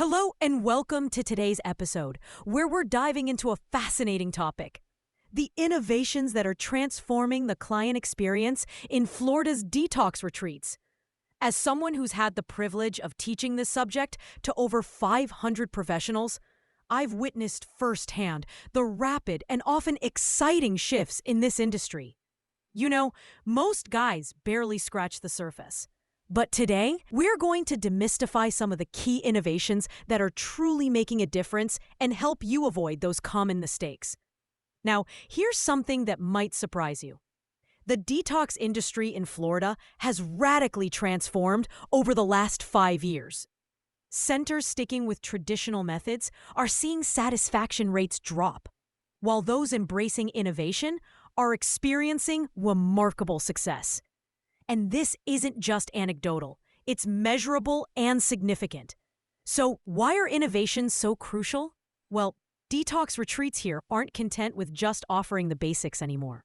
Hello and welcome to today's episode, where we're diving into a fascinating topic: the innovations that are transforming the client experience in Florida's detox retreats. As someone who's had the privilege of teaching this subject to over 500 professionals, I've witnessed firsthand the rapid and often exciting shifts in this industry. You know, most guys barely scratch the surface. But today, we're going to demystify some of the key innovations that are truly making a difference and help you avoid those common mistakes. Now, here's something that might surprise you. The detox industry in Florida has radically transformed over the last 5 years. Centers sticking with traditional methods are seeing satisfaction rates drop, while those embracing innovation are experiencing remarkable success. And this isn't just anecdotal, it's measurable and significant. So, why are innovations so crucial? Well, detox retreats here aren't content with just offering the basics anymore.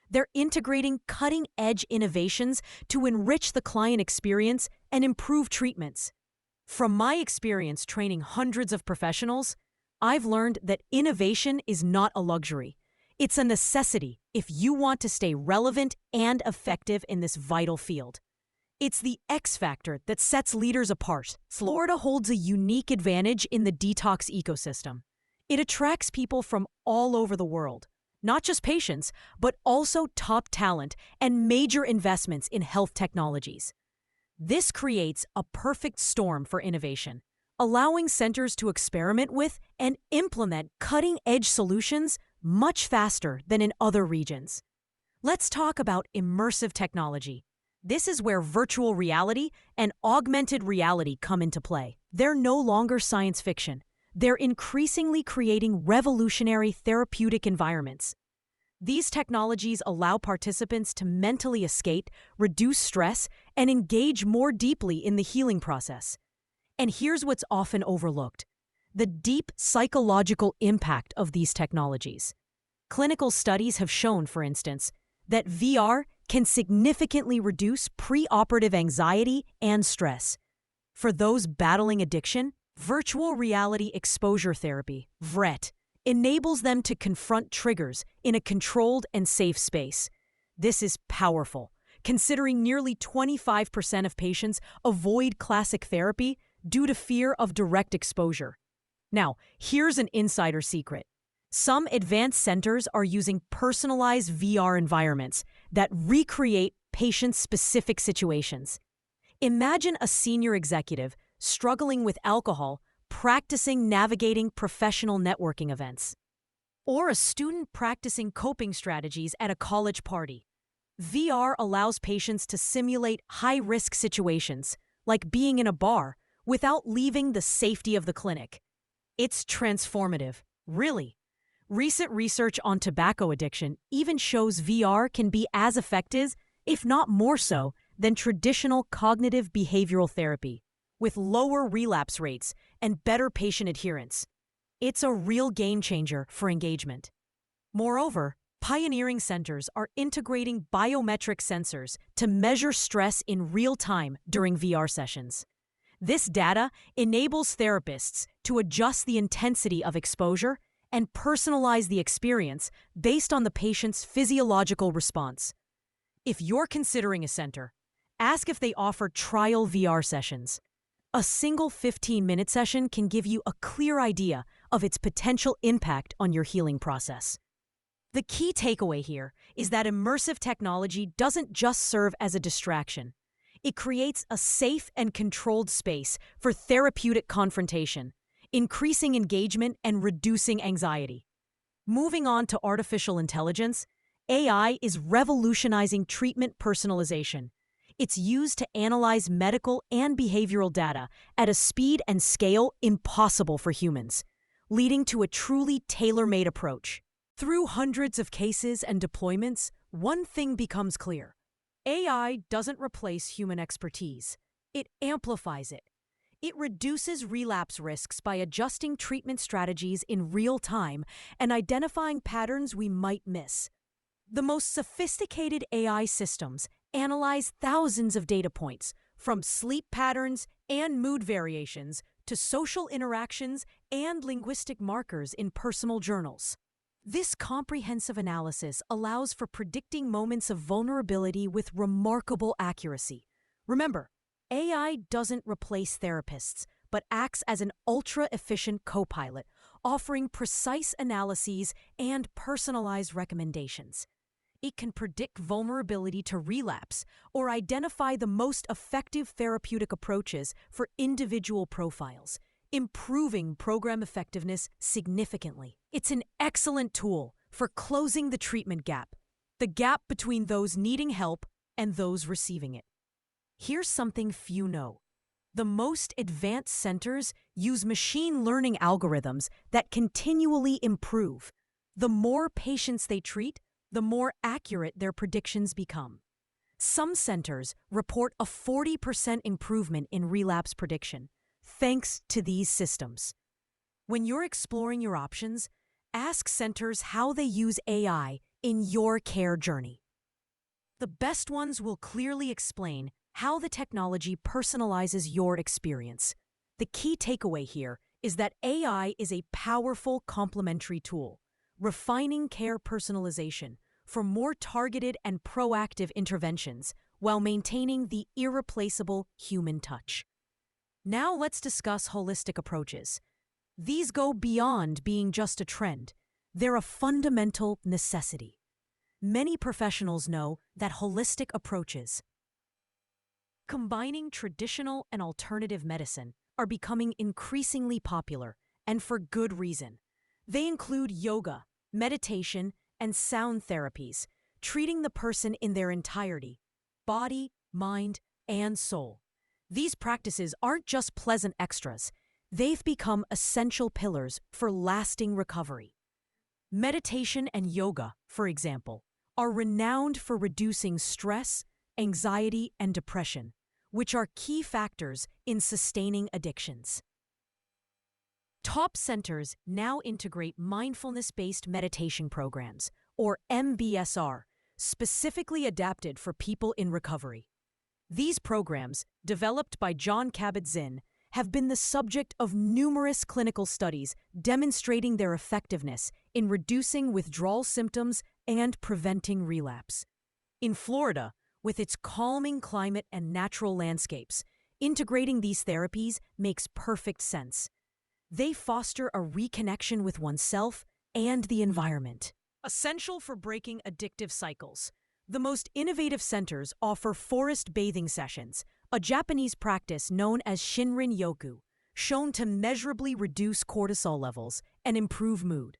They're integrating cutting-edge innovations to enrich the client experience and improve treatments. From my experience training hundreds of professionals, I've learned that innovation is not a luxury. It's a necessity if you want to stay relevant and effective in this vital field. It's the X factor that sets leaders apart. Florida holds a unique advantage in the detox ecosystem. It attracts people from all over the world, not just patients, but also top talent and major investments in health technologies. This creates a perfect storm for innovation, allowing centers to experiment with and implement cutting-edge solutions much faster than in other regions. Let's talk about immersive technology. This is where virtual reality and augmented reality come into play. They're no longer science fiction. They're increasingly creating revolutionary therapeutic environments. These technologies allow participants to mentally escape, reduce stress, and engage more deeply in the healing process. And here's what's often overlooked: the deep psychological impact of these technologies. Clinical studies have shown, for instance, that VR can significantly reduce preoperative anxiety and stress. For those battling addiction, virtual reality exposure therapy, VRET, enables them to confront triggers in a controlled and safe space. This is powerful, considering nearly 25% of patients avoid classic therapy due to fear of direct exposure. Now, here's an insider secret. Some advanced centers are using personalized VR environments that recreate patient-specific situations. Imagine a senior executive struggling with alcohol practicing navigating professional networking events, or a student practicing coping strategies at a college party. VR allows patients to simulate high-risk situations, like being in a bar, without leaving the safety of the clinic. It's transformative, really. Recent research on tobacco addiction even shows VR can be as effective, if not more so, than traditional cognitive behavioral therapy, with lower relapse rates and better patient adherence. It's a real game changer for engagement. Moreover, pioneering centers are integrating biometric sensors to measure stress in real time during VR sessions. This data enables therapists to adjust the intensity of exposure and personalize the experience based on the patient's physiological response. If you're considering a center, ask if they offer trial VR sessions. A single 15-minute session can give you a clear idea of its potential impact on your healing process. The key takeaway here is that immersive technology doesn't just serve as a distraction. It creates a safe and controlled space for therapeutic confrontation, increasing engagement and reducing anxiety. Moving on to artificial intelligence, AI is revolutionizing treatment personalization. It's used to analyze medical and behavioral data at a speed and scale impossible for humans, leading to a truly tailor-made approach. Through hundreds of cases and deployments, one thing becomes clear: AI doesn't replace human expertise. It amplifies it. It reduces relapse risks by adjusting treatment strategies in real time and identifying patterns we might miss. The most sophisticated AI systems analyze thousands of data points, from sleep patterns and mood variations to social interactions and linguistic markers in personal journals. This comprehensive analysis allows for predicting moments of vulnerability with remarkable accuracy. Remember, AI doesn't replace therapists, but acts as an ultra-efficient co-pilot, offering precise analyses and personalized recommendations. It can predict vulnerability to relapse or identify the most effective therapeutic approaches for individual profiles, improving program effectiveness significantly. It's an excellent tool for closing the treatment gap, the gap between those needing help and those receiving it. Here's something few know. The most advanced centers use machine learning algorithms that continually improve. The more patients they treat, the more accurate their predictions become. Some centers report a 40% improvement in relapse prediction, thanks to these systems. When you're exploring your options, ask centers how they use AI in your care journey. The best ones will clearly explain how the technology personalizes your experience. The key takeaway here is that AI is a powerful complementary tool, refining care personalization for more targeted and proactive interventions while maintaining the irreplaceable human touch. Now let's discuss holistic approaches. These go beyond being just a trend. They're a fundamental necessity. Many professionals know that holistic approaches, combining traditional and alternative medicine, are becoming increasingly popular, and for good reason. They include yoga, meditation, and sound therapies, treating the person in their entirety, body, mind, and soul. These practices aren't just pleasant extras, they've become essential pillars for lasting recovery. Meditation and yoga, for example, are renowned for reducing stress, anxiety, and depression, which are key factors in sustaining addictions. Top centers now integrate mindfulness-based meditation programs, or MBSR, specifically adapted for people in recovery. These programs, developed by John Kabat-Zinn, have been the subject of numerous clinical studies demonstrating their effectiveness in reducing withdrawal symptoms and preventing relapse. In Florida, with its calming climate and natural landscapes, integrating these therapies makes perfect sense. They foster a reconnection with oneself and the environment. Essential for breaking addictive cycles. The most innovative centers offer forest bathing sessions, a Japanese practice known as Shinrin-yoku, shown to measurably reduce cortisol levels and improve mood.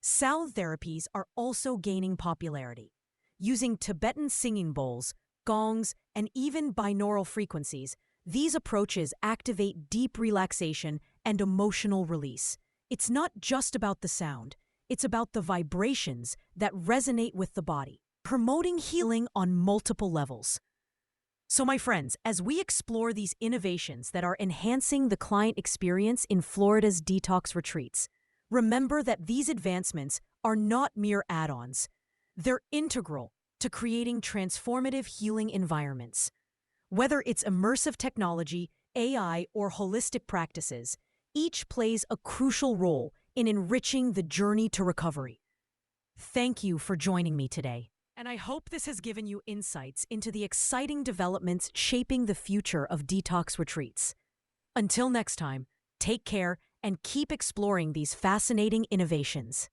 Sound therapies are also gaining popularity. Using Tibetan singing bowls, gongs, and even binaural frequencies, these approaches activate deep relaxation and emotional release. It's not just about the sound, it's about the vibrations that resonate with the body, promoting healing on multiple levels. So my friends, as we explore these innovations that are enhancing the client experience in Florida's detox retreats, remember that these advancements are not mere add-ons. They're integral to creating transformative healing environments. Whether it's immersive technology, AI, or holistic practices, each plays a crucial role in enriching the journey to recovery. Thank you for joining me today, and I hope this has given you insights into the exciting developments shaping the future of detox retreats. Until next time, take care and keep exploring these fascinating innovations.